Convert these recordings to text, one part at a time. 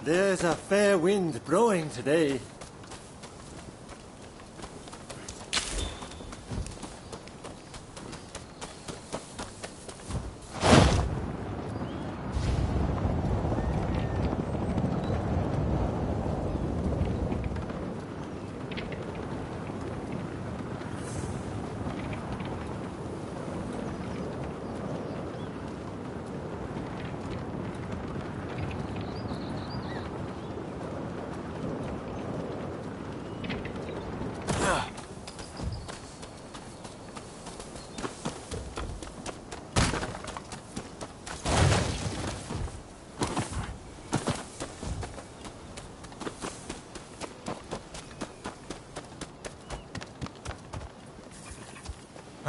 There's a fair wind blowing today.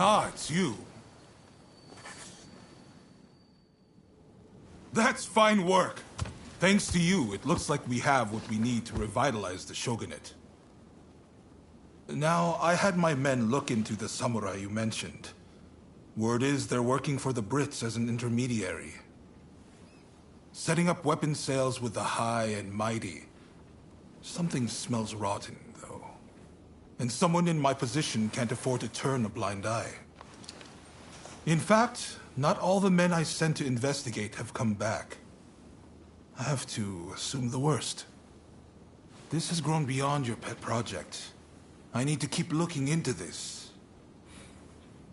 Ah, it's you. That's fine work. Thanks to you, it looks like we have what we need to revitalize the shogunate. Now, I had my men look into the samurai you mentioned. Word is they're working for the Brits as an intermediary. Setting up weapon sales with the high and mighty. Something smells rotten, though. And someone in my position can't afford to turn a blind eye. In fact, not all the men I sent to investigate have come back. I have to assume the worst. This has grown beyond your pet project. I need to keep looking into this.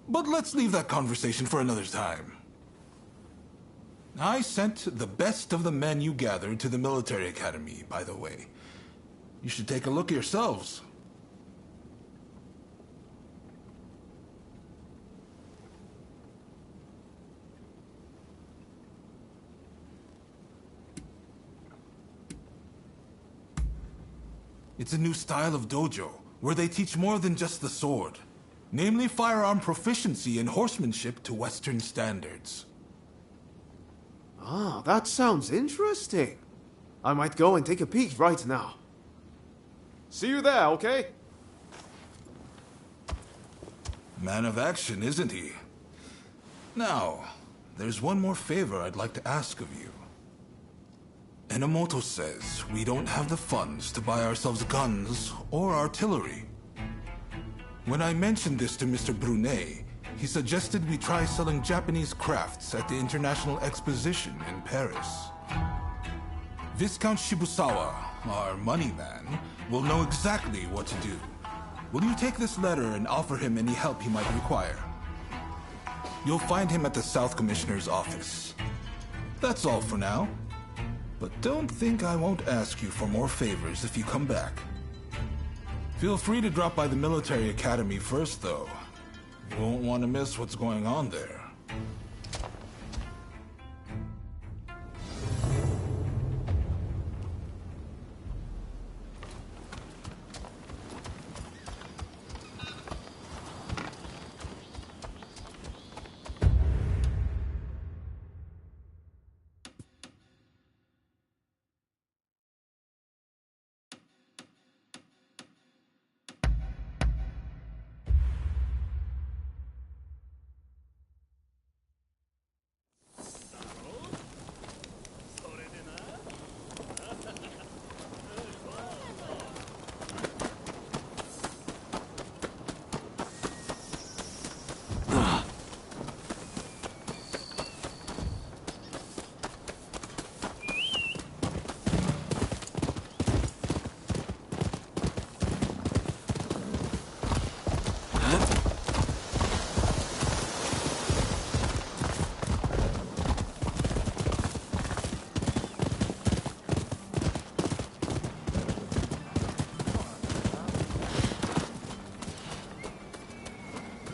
But let's leave that conversation for another time. I sent the best of the men you gathered to the military academy, by the way. You should take a look yourselves. It's a new style of dojo, where they teach more than just the sword. Namely, firearm proficiency and horsemanship to Western standards. Ah, that sounds interesting. I might go and take a peek right now. See you there, okay? Man of action, isn't he? Now, there's one more favor I'd like to ask of you. Enomoto says we don't have the funds to buy ourselves guns or artillery. When I mentioned this to Mr. Brunet, he suggested we try selling Japanese crafts at the International Exposition in Paris. Viscount Shibusawa, our money man, will know exactly what to do. Will you take this letter and offer him any help he might require? You'll find him at the South Commissioner's office. That's all for now. But don't think I won't ask you for more favors if you come back. Feel free to drop by the military academy first, though. You won't want to miss what's going on there.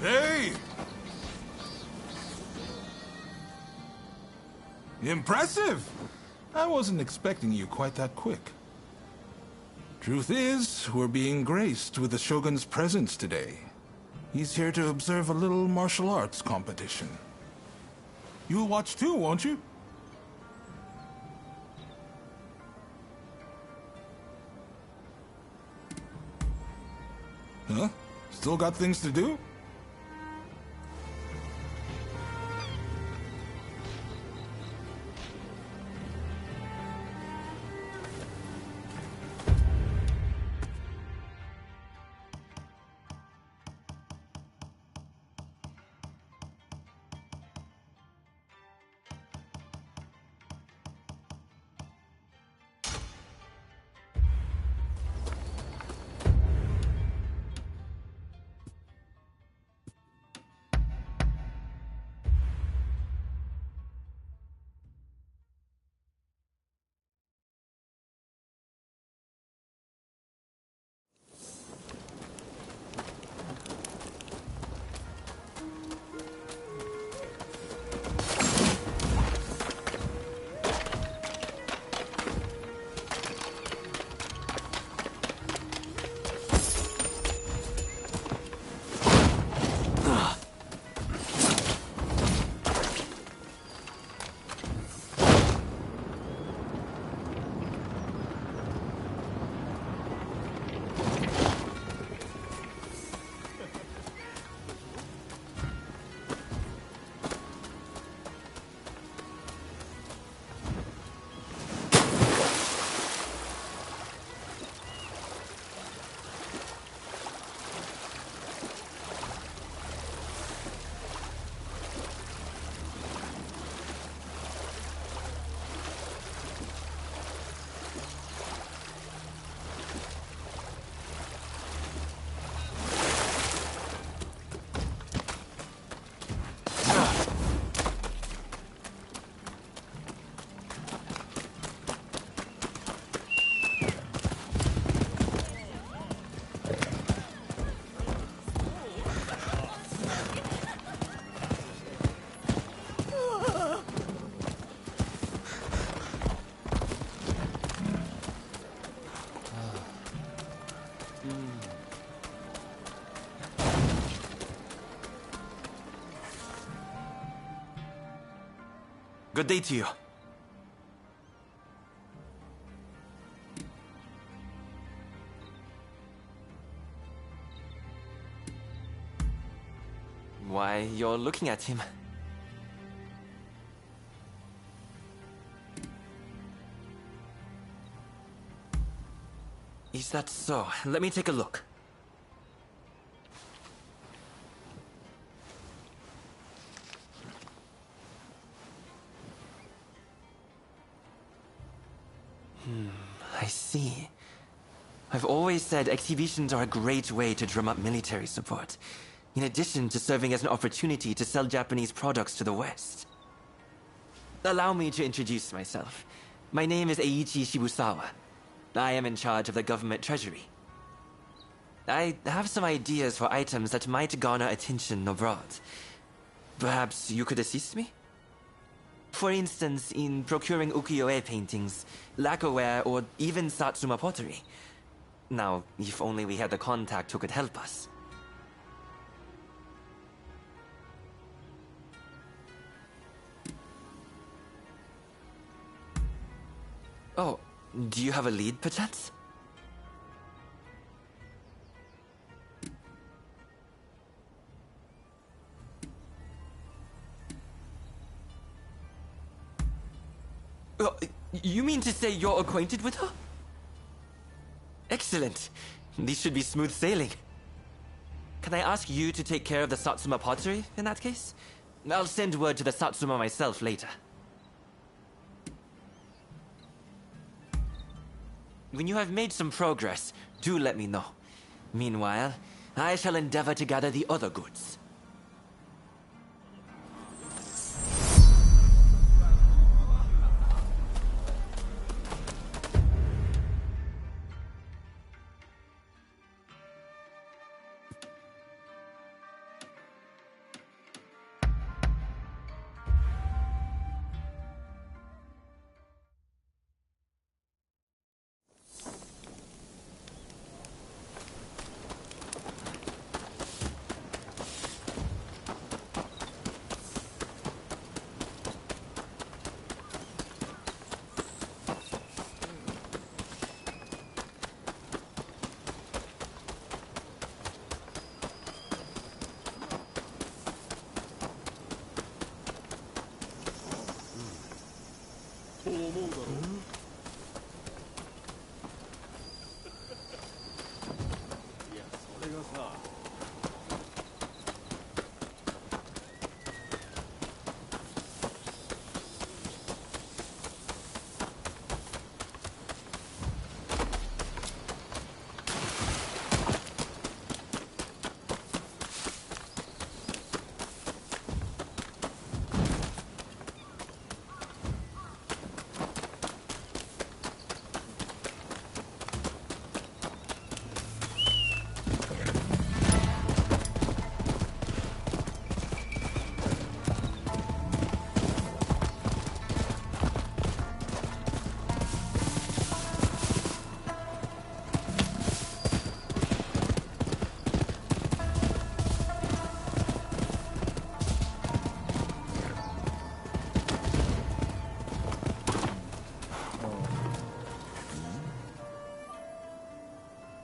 Hey! Impressive! I wasn't expecting you quite that quick. Truth is, we're being graced with the Shogun's presence today. He's here to observe a little martial arts competition. You'll watch too, won't you? Huh? Still got things to do? Good day to you. Why, you're looking at him. Is that so? Let me take a look. I see. I've always said exhibitions are a great way to drum up military support, in addition to serving as an opportunity to sell Japanese products to the West. Allow me to introduce myself. My name is Eiichi Shibusawa. I am in charge of the government treasury. I have some ideas for items that might garner attention abroad. Perhaps you could assist me? For instance, in procuring ukiyo-e paintings, lacquerware, or even Satsuma pottery. Now, if only we had the contact who could help us. Oh, do you have a lead, perchance? You mean to say you're acquainted with her? Excellent. These should be smooth sailing. Can I ask you to take care of the Satsuma pottery, in that case? I'll send word to the Satsuma myself later. When you have made some progress, do let me know. Meanwhile, I shall endeavor to gather the other goods.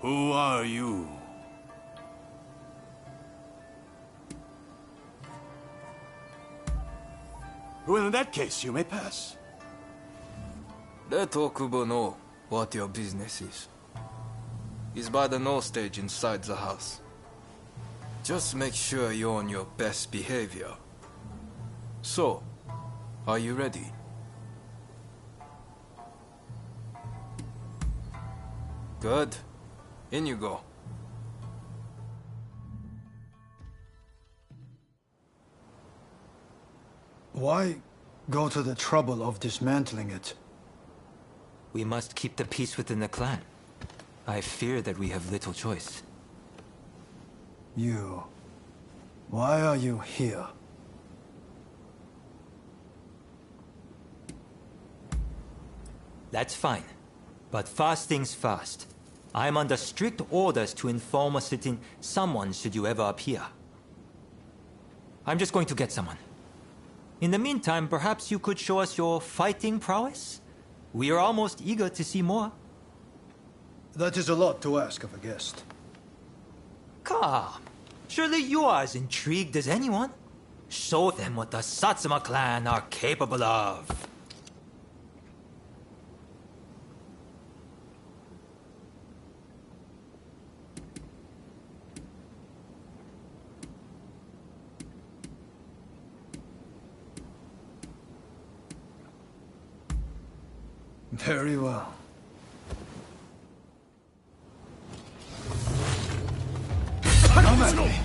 Who are you? Well, in that case, you may pass. Let Okubo know what your business is. He's by the north stage inside the house. Just make sure you're on your best behavior. So, are you ready? Good. In you go. Why go to the trouble of dismantling it? We must keep the peace within the clan. I fear that we have little choice. You... Why are you here? That's fine. But first things first. I'm under strict orders to inform a certain someone should you ever appear. I'm just going to get someone. In the meantime, perhaps you could show us your fighting prowess? We are almost eager to see more. That is a lot to ask of a guest. Come. Surely you are as intrigued as anyone. Show them what the Satsuma clan are capable of. Very well. Come at me.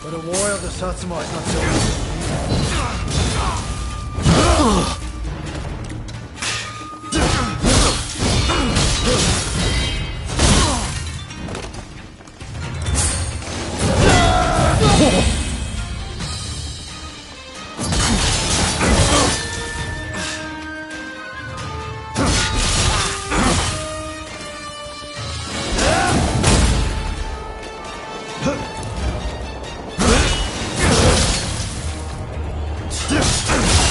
But a war of the Satsuma is not so easy.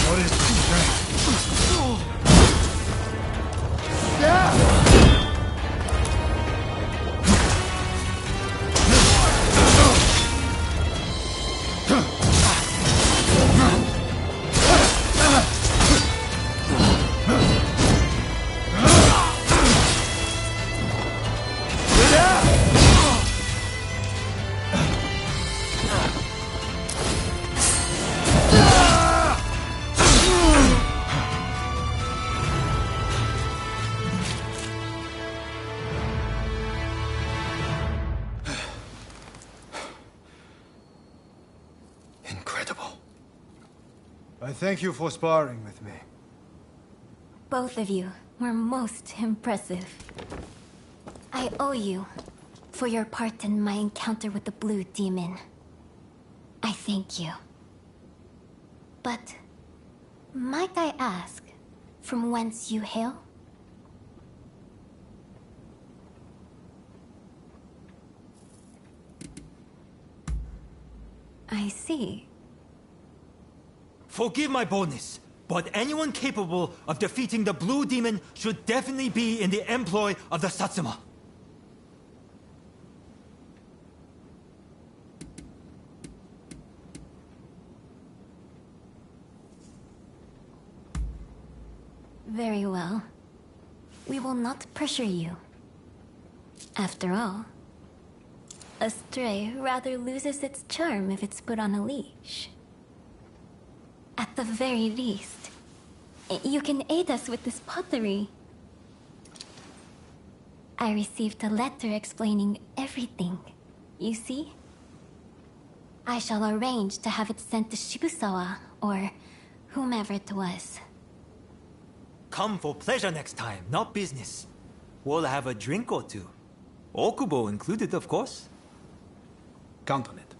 What is this strength? Incredible. I thank you for sparring with me. Both of you were most impressive. I owe you for your part in my encounter with the Blue Demon. I thank you. But might I ask from whence you hail? I see. Forgive my boldness, but anyone capable of defeating the Blue Demon should definitely be in the employ of the Satsuma. Very well. We will not pressure you. After all, a stray rather loses its charm if it's put on a leash. At the very least, you can aid us with this pottery. I received a letter explaining everything, you see? I shall arrange to have it sent to Shibusawa, or whomever it was. Come for pleasure next time, not business. We'll have a drink or two. Okubo included, of course. Count on it.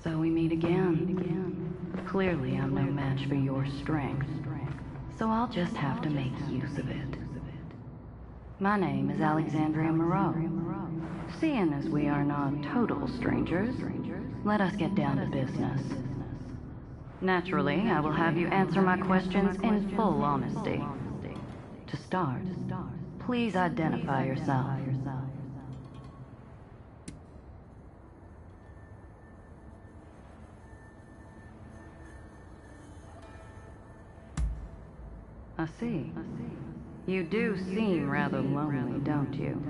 So we meet again. Clearly I'm no match for your strength, so I'll just have to make use of it. My name is Alexandria Moreau. Seeing as we are not total strangers, let us get down to business. Naturally, I will have you answer my questions in full honesty. To start, please identify yourself. I see. You do seem rather lonely, don't you?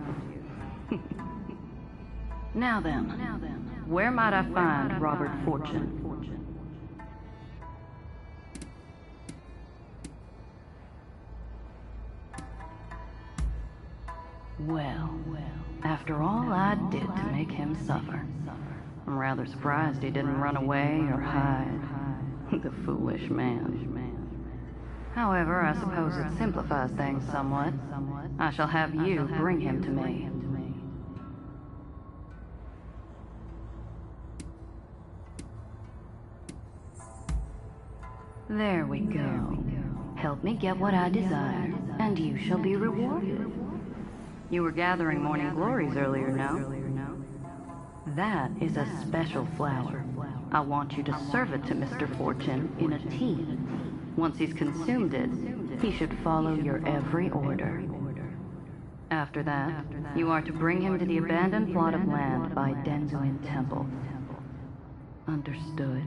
Now then, where might I find Robert Fortune? Well, after all I did to make him suffer, I'm rather surprised he didn't run away or hide. The foolish man. However, I suppose it simplifies things somewhat. I shall have you bring him to me. There we go. Help me get what I desire, and you shall be rewarded. You were gathering morning glories earlier, no? That is a special flower. I want you to serve it to Mr. Fortune in a tea. Once he's consumed it, he should follow your every order. After that, you are to bring him to the abandoned plot of land by Denzuin Temple. Understood?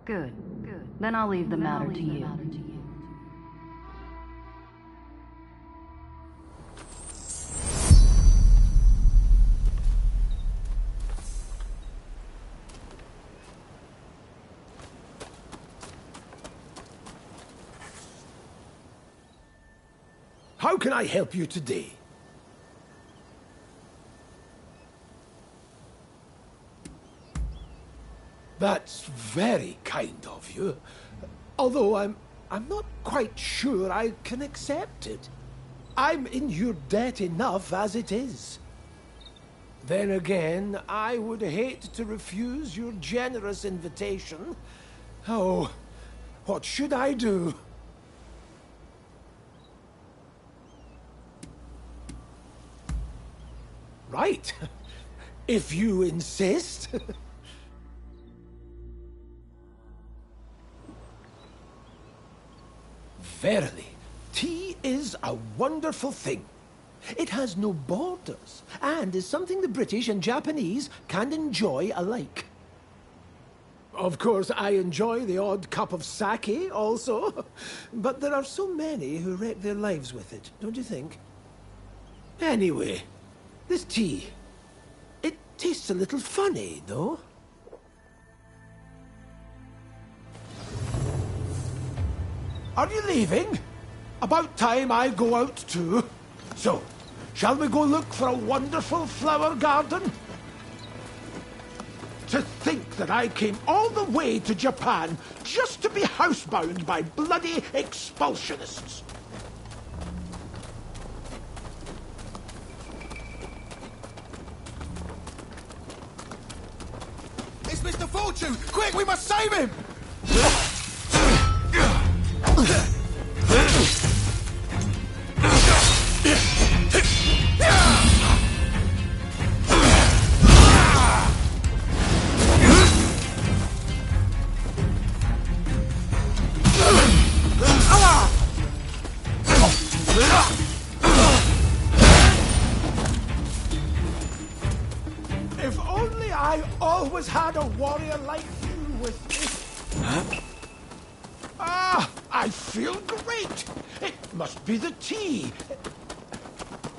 Good. Then I'll leave the matter to you. How can I help you today? That's very kind of you. Although I'm not quite sure I can accept it. I'm in your debt enough as it is. Then again, I would hate to refuse your generous invitation. Oh, what should I do? Right. If you insist. Verily, tea is a wonderful thing. It has no borders, and is something the British and Japanese can enjoy alike. Of course, I enjoy the odd cup of sake also, but there are so many who wreck their lives with it, don't you think? Anyway, this tea, it tastes a little funny, though. Are you leaving? About time I go out too. So, shall we go look for a wonderful flower garden? To think that I came all the way to Japan just to be housebound by bloody expulsionists. It's Mr. Fortune! Quick, we must save him! If only I always had a warrior like you with me. Huh? Ah, I feel great. It must be the tea.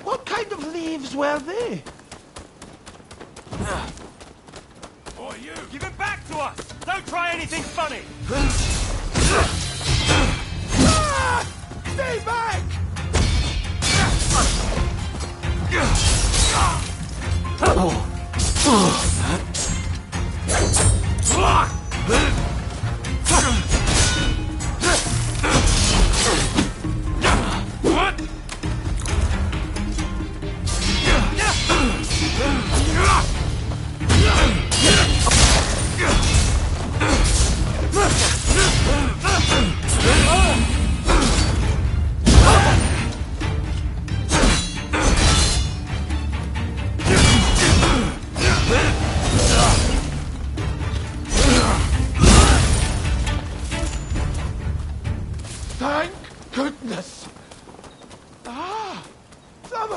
What kind of leaves were they? Or you! Give it back to us! Don't try anything funny! Ah! Stay back!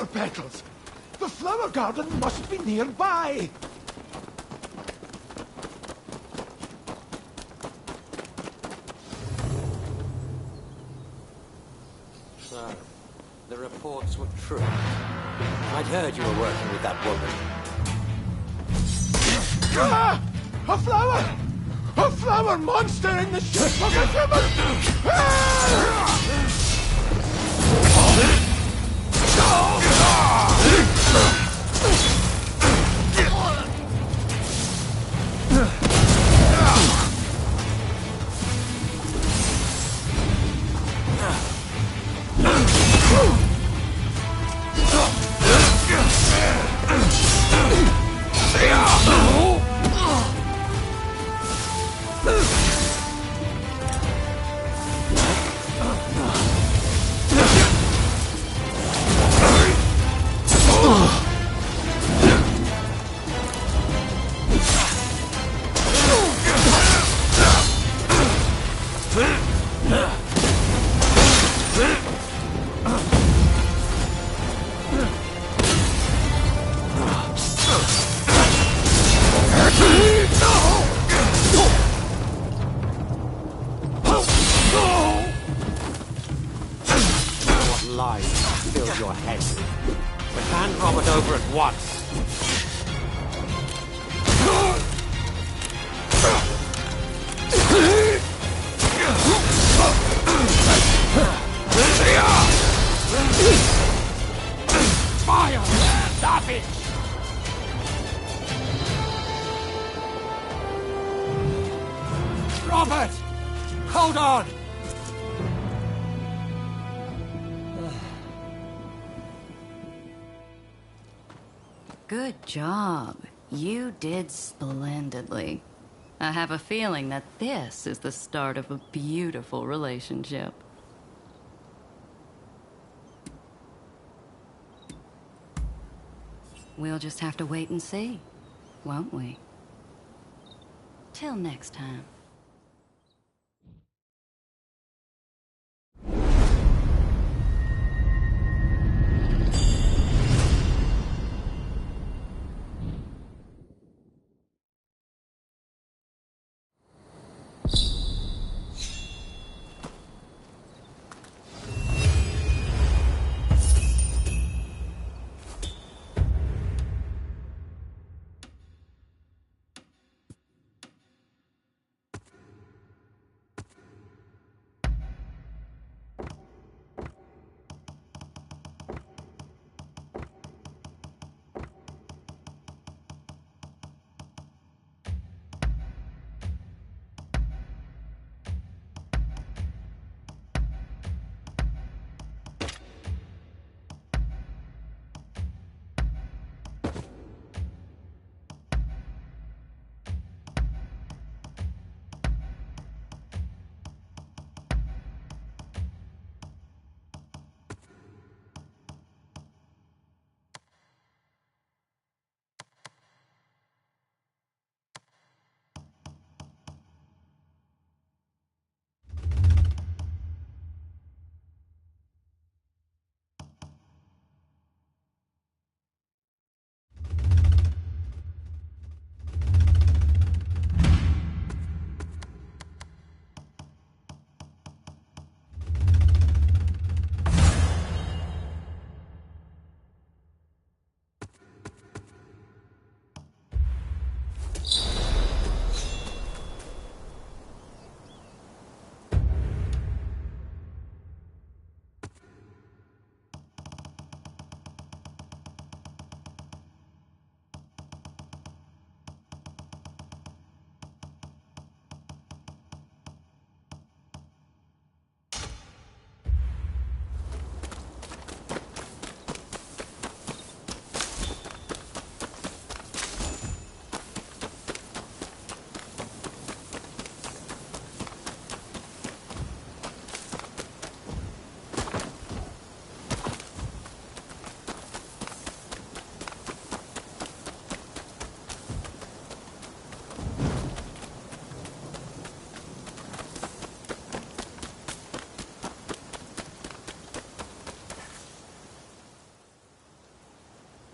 flower petals! The flower garden must be nearby! So, the reports were true. I'd heard you were working with that woman. Ah! A flower! A flower monster in the shape of a human! Ah! Lies filled your head. We hand Robert over at once. Fire! Savage! Robert! Hold on! Good job. You did splendidly. I have a feeling that this is the start of a beautiful relationship. We'll just have to wait and see, won't we? Till next time.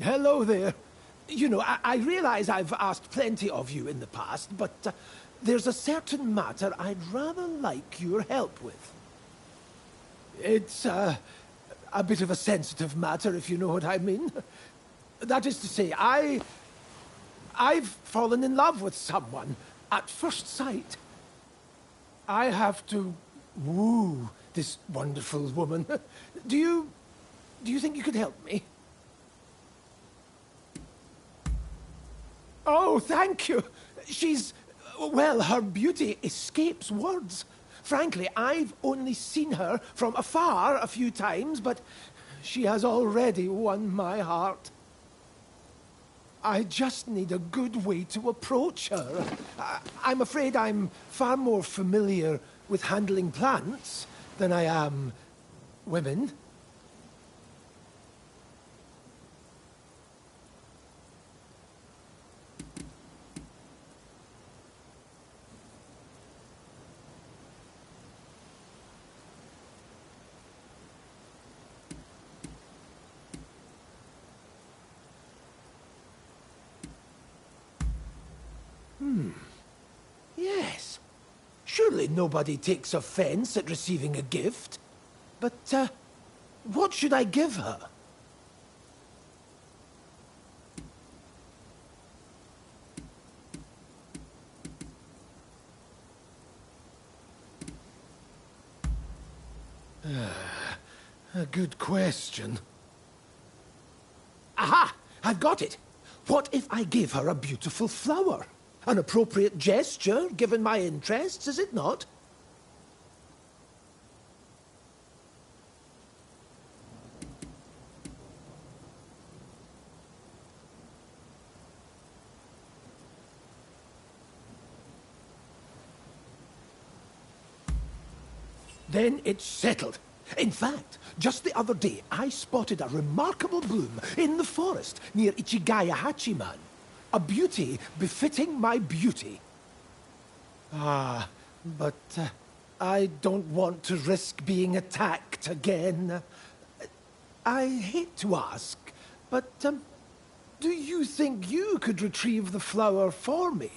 Hello there. You know, I realize I've asked plenty of you in the past, but there's a certain matter I'd rather like your help with. It's a bit of a sensitive matter, if you know what I mean. That is to say, I've fallen in love with someone at first sight. I have to woo this wonderful woman. Do you think you could help me? Oh, thank you. She's... well, her beauty escapes words. Frankly, I've only seen her from afar a few times, but she has already won my heart. I just need a good way to approach her. I'm afraid I'm far more familiar with handling plants than I am women. Yes. Surely nobody takes offense at receiving a gift. But, what should I give her? A good question. Aha! I've got it! What if I give her a beautiful flower? An appropriate gesture, given my interests, is it not? Then it's settled. In fact, just the other day, I spotted a remarkable bloom in the forest near Ichigaya Hachiman. A beauty befitting my beauty. Ah, but I don't want to risk being attacked again. I hate to ask, but do you think you could retrieve the flower for me?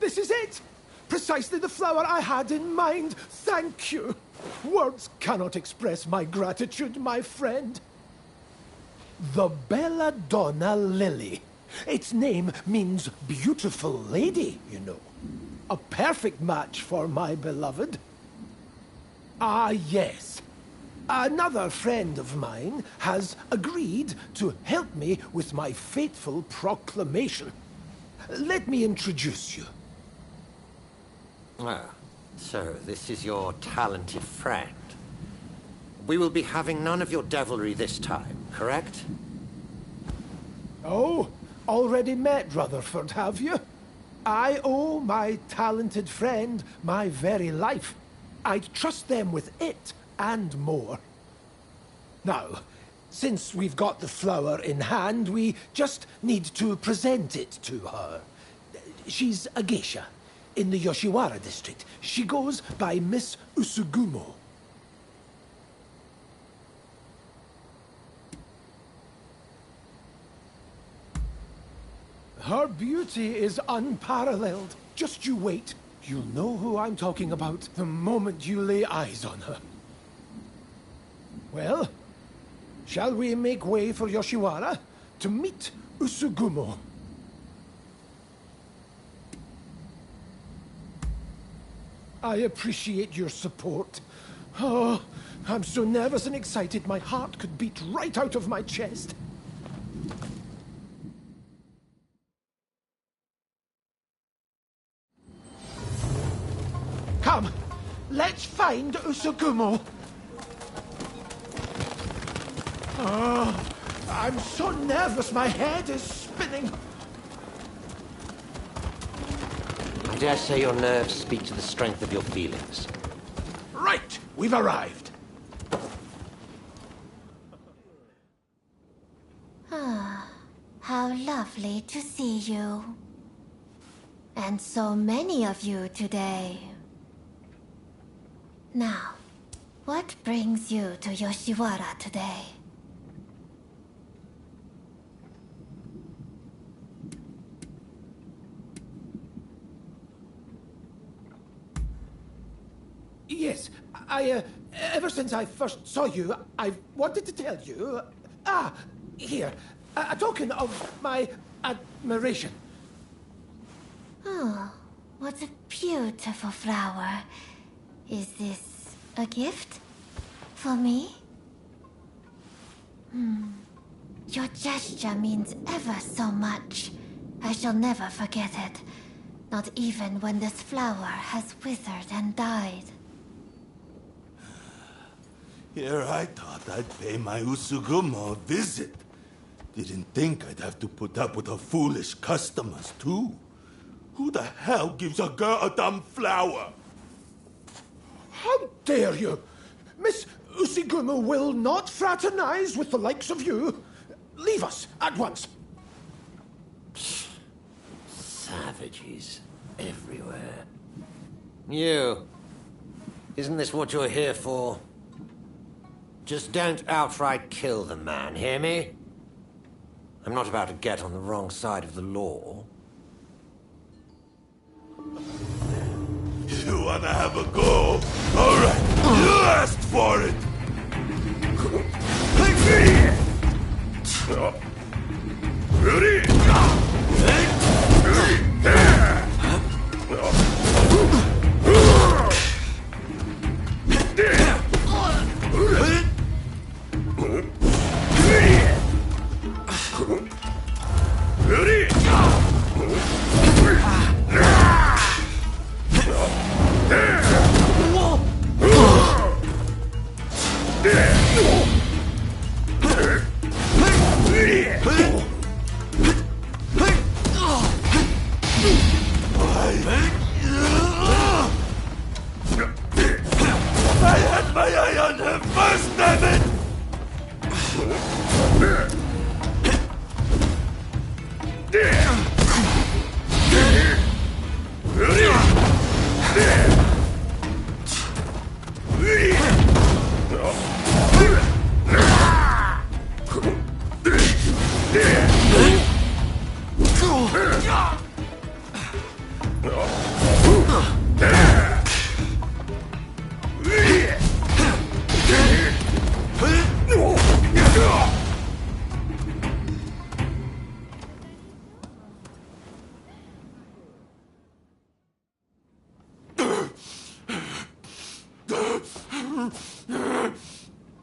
This is it! Precisely the flower I had in mind. Thank you. Words cannot express my gratitude, my friend. The Belladonna Lily. Its name means beautiful lady, you know. A perfect match for my beloved. Ah, yes. Another friend of mine has agreed to help me with my fateful proclamation. Let me introduce you. Ah, so this is your talented friend. We will be having none of your devilry this time, correct? Oh, already met Rutherford, have you? I owe my talented friend my very life. I'd trust them with it and more. Now, since we've got the flower in hand, we just need to present it to her. She's a geisha in the Yoshiwara district. She goes by Miss Usugumo. Her beauty is unparalleled. Just you wait. You'll know who I'm talking about the moment you lay eyes on her. Well, shall we make way for Yoshiwara to meet Usugumo? I appreciate your support. Oh, I'm so nervous and excited my heart could beat right out of my chest. Come, let's find Usugumo. Oh, I'm so nervous my head is spinning. I dare say your nerves speak to the strength of your feelings. Right, we've arrived. Ah, how lovely to see you. And so many of you today. Now, what brings you to Yoshiwara today? Yes, ever since I first saw you, I've wanted to tell you... here, a token of my admiration. Oh, what a beautiful flower. Is this a gift? For me? Your gesture means ever so much. I shall never forget it. Not even when this flower has withered and died. Here I thought I'd pay my Usugumo a visit. Didn't think I'd have to put up with her foolish customers, too. Who the hell gives a girl a dumb flower? How dare you? Miss Usigumu will not fraternize with the likes of you. Leave us at once. Savages everywhere. You. Isn't this what you're here for? Just don't outright kill the man, hear me? I'm not about to get on the wrong side of the law. You wanna have a go? Alright, you asked for it! Ready? I had my eye on him first, damn it!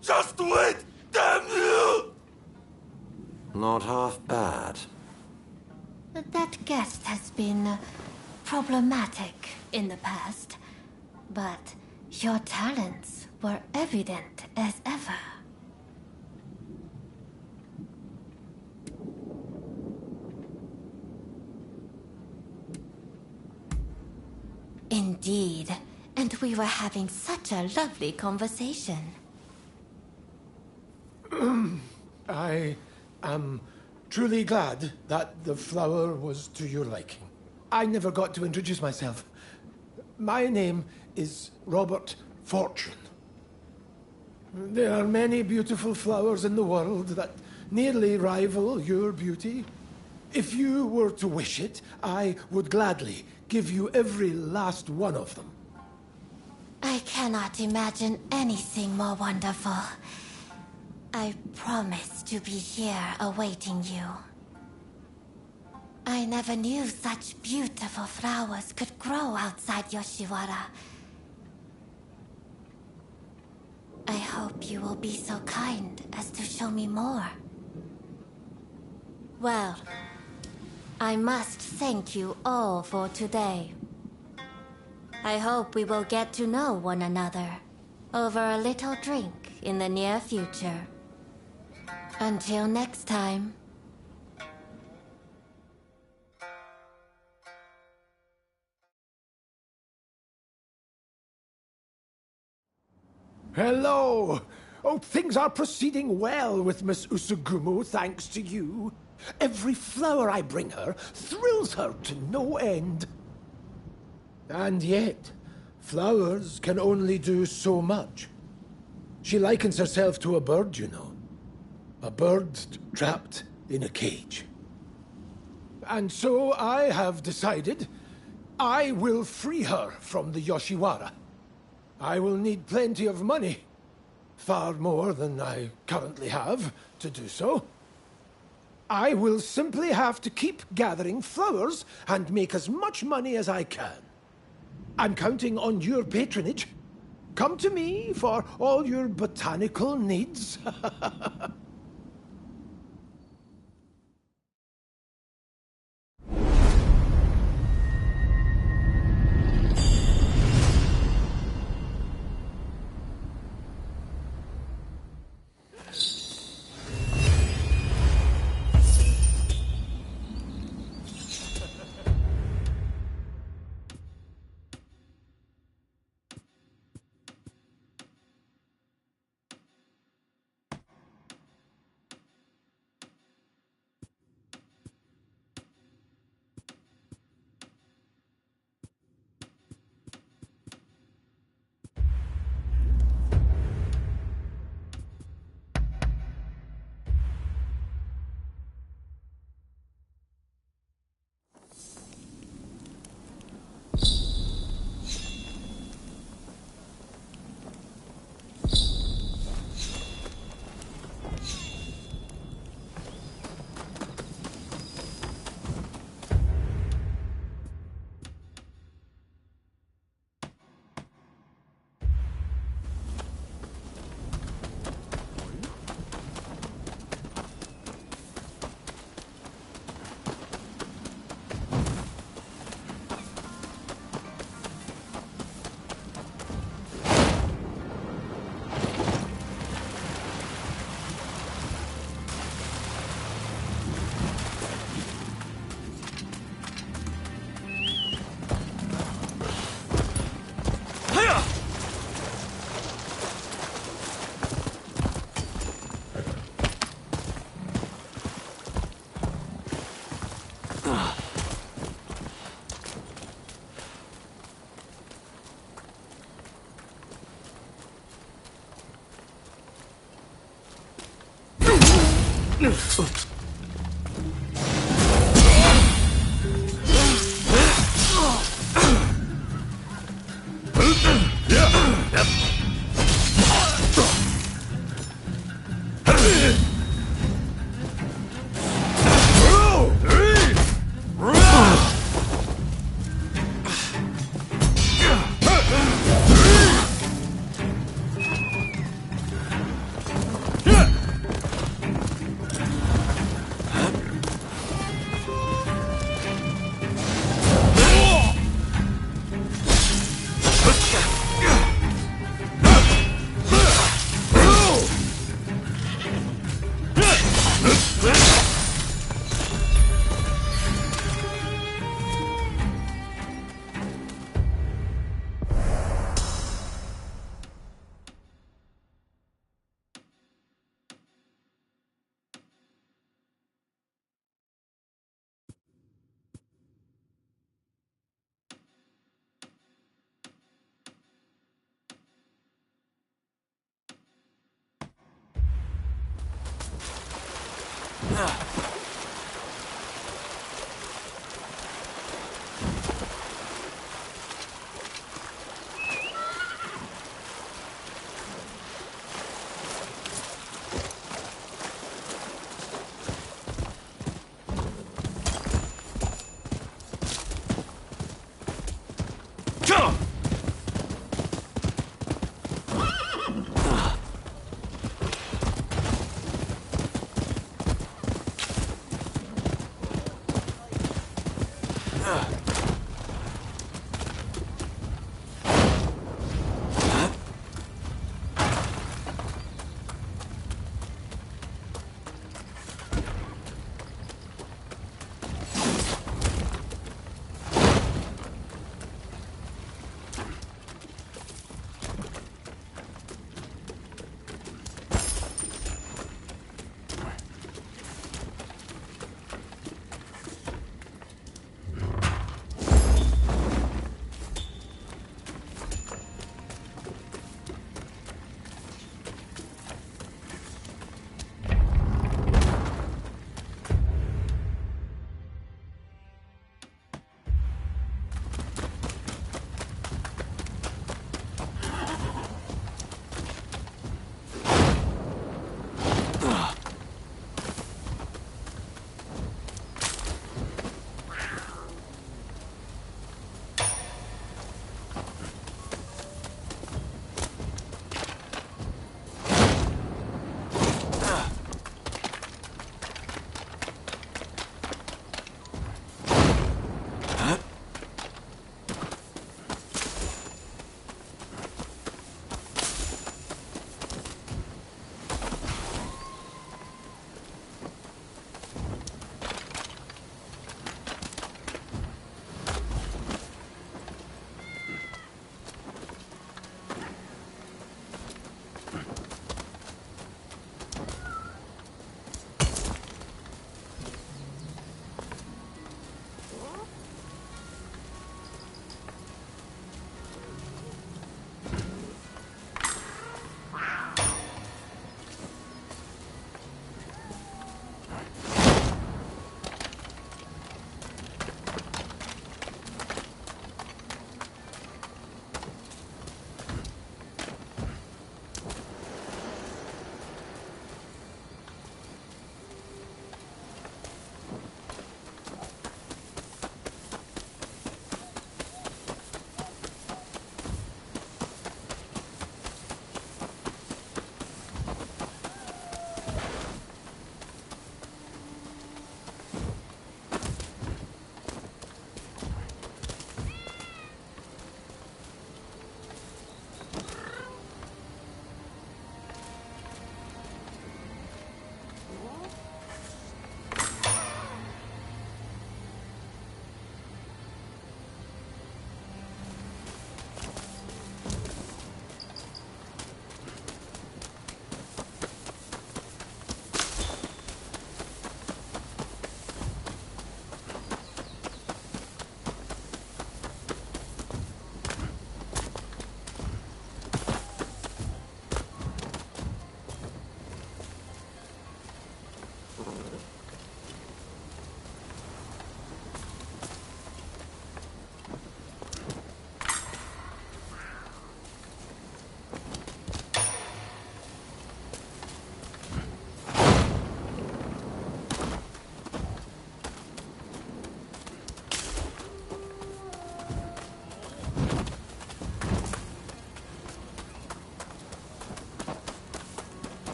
Just wait, damn you! Not half bad. That guest has been problematic in the past, but your talents were evident as ever. Indeed, and we were having such a lovely conversation. I am truly glad that the flower was to your liking. I never got to introduce myself. My name is Robert Fortune. There are many beautiful flowers in the world that nearly rival your beauty. If you were to wish it, I would gladly give you every last one of them. I cannot imagine anything more wonderful. I promise to be here awaiting you. I never knew such beautiful flowers could grow outside Yoshiwara. I hope you will be so kind as to show me more. Well, I must thank you all for today. I hope we will get to know one another over a little drink in the near future. Until next time. Hello! Oh, things are proceeding well with Miss Usugumu, thanks to you. Every flower I bring her thrills her to no end. And yet, flowers can only do so much. She likens herself to a bird, you know. A bird trapped in a cage. And so I have decided I will free her from the Yoshiwara. I will need plenty of money, far more than I currently have to do so. I will simply have to keep gathering flowers and make as much money as I can. I'm counting on your patronage. Come to me for all your botanical needs.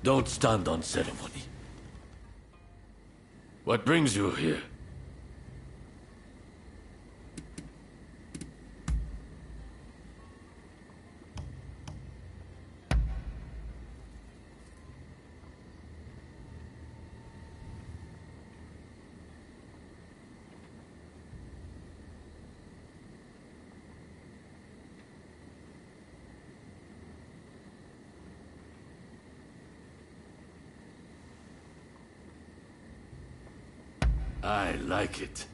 Don't stand on ceremony. What brings you here? I like it.